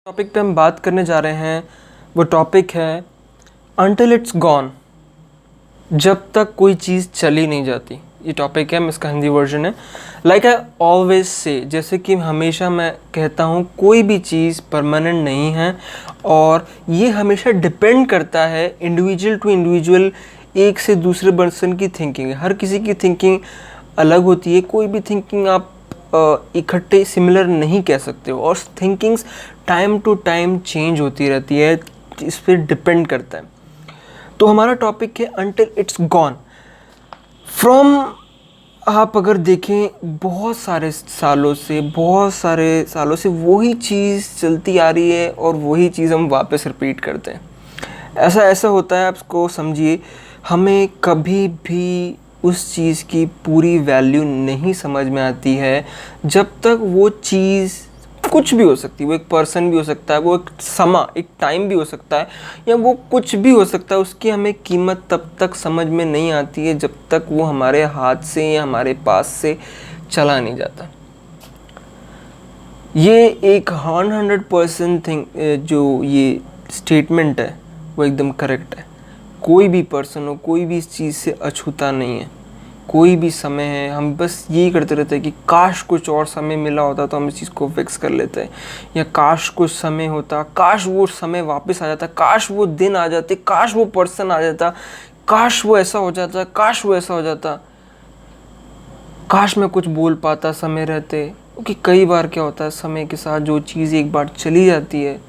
Topic पे हम बात करने जा रहे हैं वो टॉपिक है अनटिल इट्स गॉन, जब तक कोई चीज़ चली नहीं जाती। ये टॉपिक है, इसका हिंदी वर्जन है। लाइक आई ऑलवेज से, जैसे कि हमेशा मैं कहता हूँ, कोई भी चीज़ परमानेंट नहीं है और ये हमेशा डिपेंड करता है इंडिविजुअल टू इंडिविजुअल, एक से दूसरे पर्सन की थिंकिंग। हर किसी की थिंकिंग अलग होती है, कोई भी थिंकिंग आप इकट्ठे सिमिलर नहीं कह सकते हो और thinkings time to time change होती रहती है, इस पर डिपेंड करता है। तो हमारा टॉपिक है अनटिल इट्स गॉन। फ्रॉम, आप अगर देखें बहुत सारे सालों से वही चीज़ चलती आ रही है और वही चीज़ हम वापस रिपीट करते हैं। ऐसा होता है, आप इसको समझिए, हमें कभी भी उस चीज़ की पूरी वैल्यू नहीं समझ में आती है जब तक वो चीज़, कुछ भी हो सकती है, वो एक पर्सन भी हो सकता है, वो एक टाइम भी हो सकता है, या वो कुछ भी हो सकता है, उसकी हमें कीमत तब तक समझ में नहीं आती है जब तक वो हमारे हाथ से या हमारे पास से चला नहीं जाता। ये एक 100% थिंग, जो ये स्टेटमेंट है वो एकदम करेक्ट है। कोई भी पर्सन हो, कोई भी इस चीज़ से अछूता नहीं है। कोई भी समय है, हम बस यही करते रहते हैं कि काश कुछ और समय मिला होता तो हम इस चीज़ को फिक्स कर लेते हैं, या काश कुछ समय होता, काश वो समय वापस आ जाता, काश वो दिन आ जाते, काश वो पर्सन आ जाता, काश वो ऐसा हो जाता, काश वो ऐसा हो जाता, काश मैं कुछ बोल पाता समय रहते। क्योंकि कई बार क्या होता है, समय के साथ जो चीज़ एक बार चली जाती है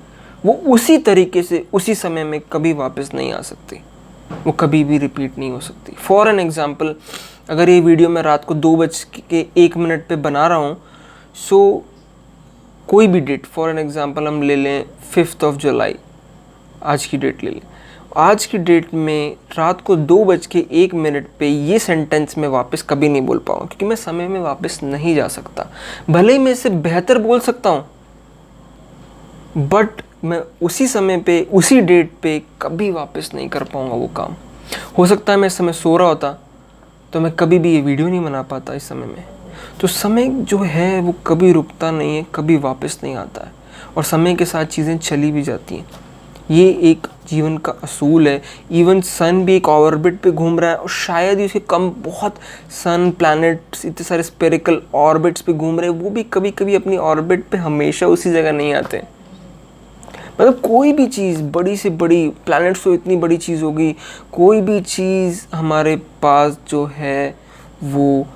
वो उसी तरीके से उसी समय में कभी वापस नहीं आ सकती, वो कभी भी रिपीट नहीं हो सकती। फॉर एन एग्ज़ाम्पल, अगर ये वीडियो मैं रात को 2:01 पे बना रहा हूँ, सो कोई भी डेट, फॉर एन एग्ज़ाम्पल हम ले लें 5 जुलाई, आज की डेट ले लें। आज की डेट में रात को 2:01 पे ये सेंटेंस मैं वापस कभी नहीं बोल पाऊँ, क्योंकि मैं समय में वापस नहीं जा सकता। भले ही मैं इससे बेहतर बोल सकता हूँ, बट मैं उसी समय पे, उसी डेट पे कभी वापस नहीं कर पाऊँगा वो काम। हो सकता है मैं इस समय सो रहा होता तो मैं कभी भी ये वीडियो नहीं बना पाता इस समय में। तो समय जो है वो कभी रुकता नहीं है, कभी वापस नहीं आता है, और समय के साथ चीज़ें चली भी जाती हैं। ये एक जीवन का असूल है। इवन सन भी एक ऑर्बिट पे घूम रहा है, और शायद ही उसके कम बहुत सन, प्लैनेट्स, इतने सारे स्पेरिकल ऑर्बिट्स पे घूम रहे हैं, वो भी कभी कभी अपनी ऑर्बिट पे हमेशा उसी जगह नहीं आते। मतलब कोई भी चीज़, बड़ी से बड़ी, प्लैनेट्स तो इतनी बड़ी चीज़ होगी, कोई भी चीज़ हमारे पास जो है वो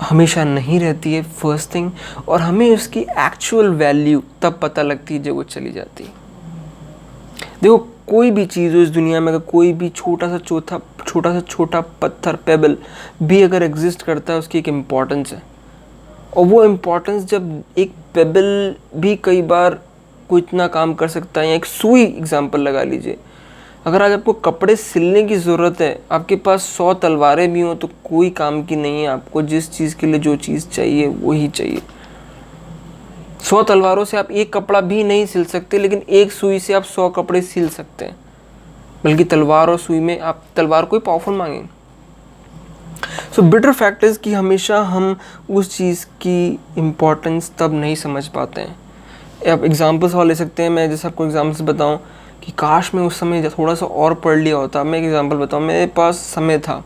हमेशा नहीं रहती है, फर्स्ट थिंग। और हमें उसकी एक्चुअल वैल्यू तब पता लगती है जब वो चली जाती है। देखो, कोई भी चीज़ हो इस दुनिया में, अगर कोई भी छोटा सा छोटा पत्थर, पेबल भी अगर एग्जिस्ट करता है, उसकी एक इम्पॉर्टेंस है। और वो इम्पॉर्टेंस, जब एक पेबल भी कई बार कोई इतना काम कर सकता है, या एक सुई एग्जांपल लगा लीजिए, अगर आज आपको कपड़े सिलने की ज़रूरत है, आपके पास 100 तलवारें भी हों तो कोई काम की नहीं है। आपको जिस चीज़ के लिए जो चीज़ चाहिए वही चाहिए। 100 तलवारों से आप एक कपड़ा भी नहीं सिल सकते, लेकिन एक सुई से आप 100 कपड़े सिल सकते हैं। बल्कि तलवार और सुई में आप तलवार को ही पावरफुल मांगेंगे। सो बिटर फैक्ट इज़ कि हमेशा हम उस चीज़ की इम्पोर्टेंस तब नहीं समझ पाते हैं। आप एग्जाम्पल्स और ले सकते हैं। मैं जैसे आपको एग्जाम्पल्स बताऊं कि काश मैं उस समय थोड़ा सा और पढ़ लिया होता। मैं एक एग्जाम्पल बताऊं, मेरे पास समय था,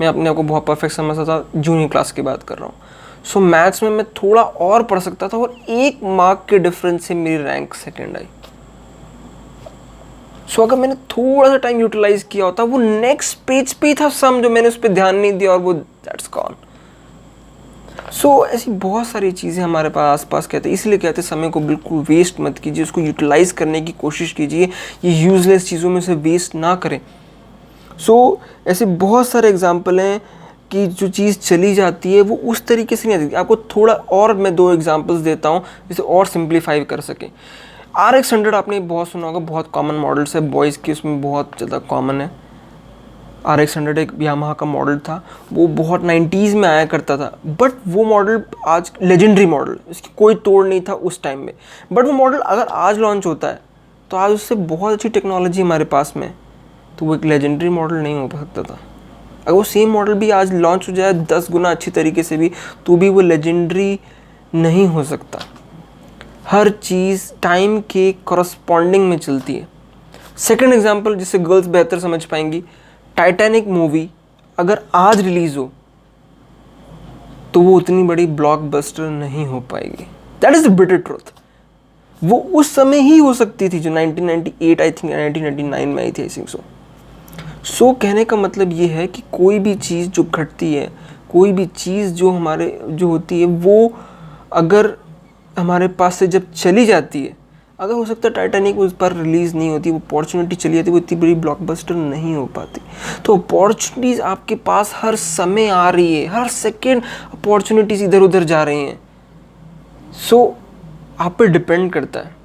मैं अपने आप को बहुत परफेक्ट समझता था, जूनियर क्लास की बात कर रहा हूँ। सो मैथ्स में मैं थोड़ा और पढ़ सकता था, और 1 मार्क के डिफरेंस से मेरी रैंक सेकेंड आई। सो अगर मैंने थोड़ा सा टाइम यूटिलाइज किया होता, वो नेक्स्ट पेज पे था सम, जो मैंने उस पर ध्यान नहीं दिया, और वो दैट्स गॉन। सो ऐसी बहुत सारी चीज़ें हमारे पास आसपास कहते हैं, इसलिए कहते हैं समय को बिल्कुल वेस्ट मत कीजिए, उसको यूटिलाइज़ करने की कोशिश कीजिए, ये यूज़लेस चीज़ों में से वेस्ट ना करें। सो ऐसे बहुत सारे एग्जांपल हैं कि जो चीज़ चली जाती है वो उस तरीके से नहीं आती। आपको थोड़ा और मैं 2 एग्जांपल्स देता हूँ जिसे और सिंप्लीफाई कर सकें। RX 100 आपने बहुत सुना होगा, बहुत कॉमन मॉडल्स है, बॉयज़ की उसमें बहुत ज़्यादा कॉमन है। RX 100 एक यामाहा का मॉडल था, वो बहुत 90s में आया करता था, बट वो मॉडल आज लेजेंडरी मॉडल, इसकी कोई तोड़ नहीं था उस टाइम में। बट वो मॉडल अगर आज लॉन्च होता है तो आज उससे बहुत अच्छी टेक्नोलॉजी हमारे पास में, तो वो एक लेजेंडरी मॉडल नहीं हो सकता था। अगर वो सेम मॉडल भी आज लॉन्च हो जाए 10 गुना अच्छी तरीके से भी, तो भी वो लेजेंडरी नहीं हो सकता। हर चीज़ टाइम के करस्पॉन्डिंग में चलती है। सेकंड एग्जांपल जिससे गर्ल्स बेहतर समझ पाएंगी, टाइटैनिक मूवी अगर आज रिलीज़ हो तो वो उतनी बड़ी ब्लॉकबस्टर नहीं हो पाएगी। That is the bitter truth. वो उस समय ही हो सकती थी जो 1998 आई थिंक 1999 में आई थी, आई थिंक सो कहने का मतलब ये है कि कोई भी चीज़ जो घटती है, कोई भी चीज़ जो हमारे जो होती है, वो अगर हमारे पास से जब चली जाती है, अगर हो सकता है टाइटैनिक उस पर रिलीज़ नहीं होती, वो अपॉर्चुनिटी चली जाती, वो इतनी बड़ी ब्लॉकबस्टर नहीं हो पाती। तो अपॉर्चुनिटीज़ आपके पास हर समय आ रही है, हर सेकेंड अपॉर्चुनिटीज़ इधर उधर जा रही हैं। सो आप पे डिपेंड करता है।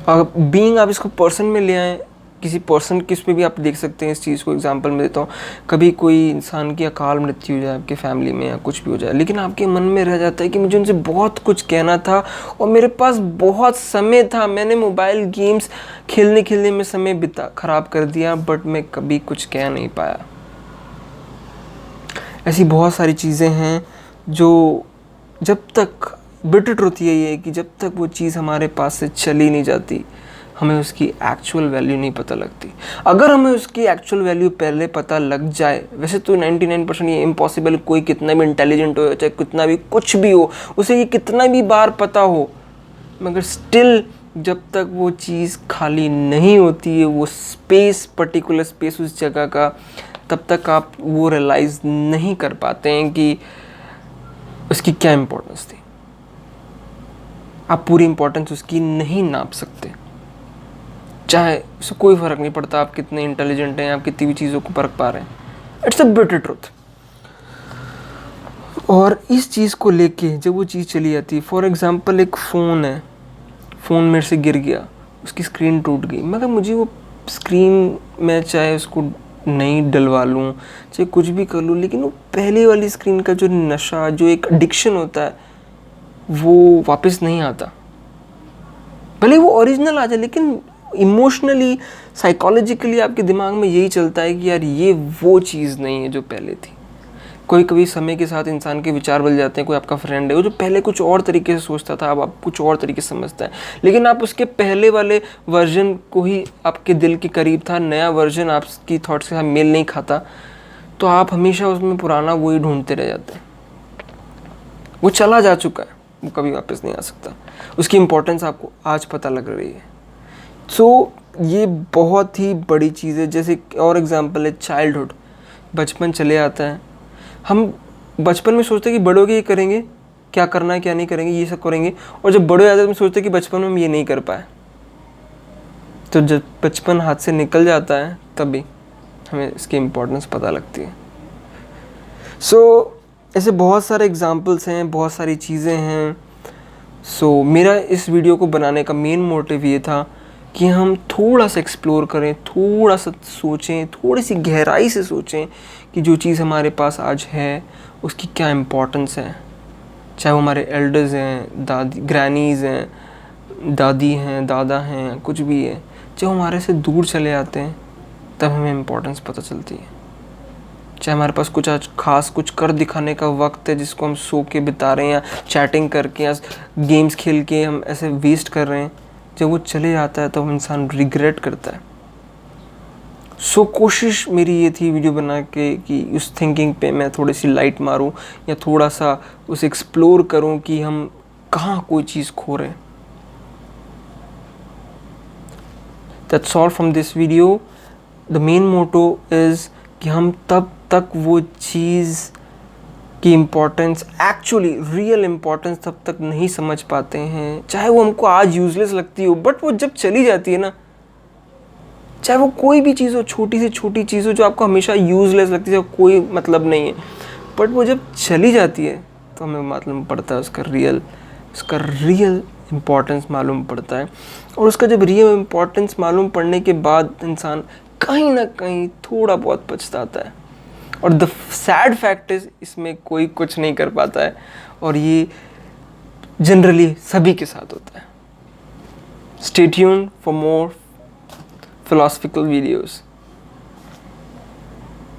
और बीइंग आप इसको पर्सन में ले आएँ, किसी पर्सन किस पे भी आप देख सकते हैं इस चीज़ को। एग्जांपल में देता हूँ, कभी कोई इंसान की अकाल मृत्यु हो जाए आपके फैमिली में या कुछ भी हो जाए, लेकिन आपके मन में रह जाता है कि मुझे उनसे बहुत कुछ कहना था और मेरे पास बहुत समय था, मैंने मोबाइल गेम्स खेलने में समय ख़राब कर दिया, बट मैं कभी कुछ कह नहीं पाया। ऐसी बहुत सारी चीज़ें हैं जो जब तक, बिटर ट्रुथ यही है कि जब तक वो चीज़ हमारे पास से चली नहीं जाती, हमें उसकी एक्चुअल वैल्यू नहीं पता लगती। अगर हमें उसकी एक्चुअल वैल्यू पहले पता लग जाए, वैसे तो 99% ये इम्पॉसिबल, कोई कितना भी इंटेलिजेंट हो, चाहे कितना भी कुछ भी हो, उसे ये कितना भी बार पता हो, मगर स्टिल जब तक वो चीज़ खाली नहीं होती है, वो स्पेस, पर्टिकुलर स्पेस उस जगह का, तब तक आप वो रियलाइज़ नहीं कर पाते हैं कि उसकी क्या इम्पोर्टेंस थी। आप पूरी इम्पोर्टेंस उसकी नहीं नाप सकते, चाहे उससे कोई फ़र्क नहीं पड़ता आप कितने इंटेलिजेंट हैं, आप कितनी भी चीज़ों को परख पा रहे हैं। It's a bitter truth. और इस चीज़ को लेके जब वो चीज़ चली जाती है, फॉर एग्जांपल एक फ़ोन है, फ़ोन मेरे से गिर गया, उसकी स्क्रीन टूट गई, मगर मुझे वो स्क्रीन में चाहे उसको नहीं डलवा लूँ, चाहे कुछ भी कर लूँ, लेकिन वो पहले वाली स्क्रीन का जो नशा, जो एक एडिक्शन होता है, वो वापस नहीं आता। भले वो ओरिजिनल आ जाए, लेकिन इमोशनली, साइकोलॉजिकली आपके दिमाग में यही चलता है कि यार ये वो चीज़ नहीं है जो पहले थी। कोई कभी समय के साथ इंसान के विचार बदल जाते हैं। कोई आपका फ्रेंड है वो जो पहले कुछ और तरीके से सोचता था, अब आप कुछ और तरीके से समझता है, लेकिन आप उसके पहले वाले वर्जन को ही आपके दिल के करीब था, नया वर्जन आपकी थॉट्स के साथ मेल नहीं खाता, तो आप हमेशा उसमें पुराना वही ढूंढते रह जाते हैं। वो चला जा चुका है, वो कभी वापस नहीं आ सकता। उसकी इम्पोर्टेंस आपको आज पता लग रही है। सो ये बहुत ही बड़ी चीज़ है। जैसे और एग्जांपल है चाइल्डहुड, बचपन चले आता है, हम बचपन में सोचते हैं कि बड़े होके ये करेंगे, क्या करना है क्या नहीं करेंगे, ये सब करेंगे, और जब बड़े हो जाते हैं तो सोचते हैं कि बचपन में हम ये नहीं कर पाए। तो जब बचपन हाथ से निकल जाता है तभी हमें इसकी इम्पोर्टेंस पता लगती है। सो ऐसे बहुत सारे एग्जांपल्स हैं, बहुत सारी चीज़ें हैं। सो मेरा इस वीडियो को बनाने का मेन मोटिव ये था कि हम थोड़ा सा एक्सप्लोर करें, थोड़ा सा सोचें, थोड़ी सी गहराई से सोचें कि जो चीज़ हमारे पास आज है उसकी क्या इम्पोर्टेंस है। चाहे वो हमारे एल्डर्स हैं, दादी ग्रैनीज़ हैं, दादी हैं, दादा हैं, कुछ भी है, जब हमारे से दूर चले जाते हैं तब हमें इम्पोर्टेंस पता चलती है। चाहे हमारे पास कुछ आज खास कुछ कर दिखाने का वक्त है जिसको हम सो के बिता रहे हैं, या चैटिंग करके या गेम्स खेल के हम ऐसे वेस्ट कर रहे हैं, जब वो चले जाता है तो हम इंसान रिग्रेट करता है। सो कोशिश मेरी ये थी वीडियो बना के कि उस थिंकिंग पे मैं थोड़ी सी लाइट मारूं, या थोड़ा सा उसे एक्सप्लोर करूं कि हम कहाँ कोई चीज़ खो रहे हैं। That's all from this video. The main motto is कि हम तब तक वो चीज़ की इम्पोर्टेंस, एक्चुअली रियल इम्पोर्टेंस तब तक नहीं समझ पाते हैं, चाहे वो हमको आज यूज़लेस लगती हो, बट वो जब चली जाती है ना, चाहे वो कोई भी चीज़ हो, छोटी से छोटी चीज़ हो जो आपको हमेशा यूज़लेस लगती है, कोई मतलब नहीं है, बट वो जब चली जाती है तो हमें मालूम पड़ता है उसका रियल इम्पोर्टेंस मालूम पड़ता है। और उसका जब रियल इम्पोर्टेंस मालूम पड़ने के बाद इंसान कहीं ना कहीं थोड़ा बहुत पछताता है। और द सैड फैक्ट इज़ इसमें कोई कुछ नहीं कर पाता है, और ये जनरली सभी के साथ होता है। Stay tuned for more philosophical videos.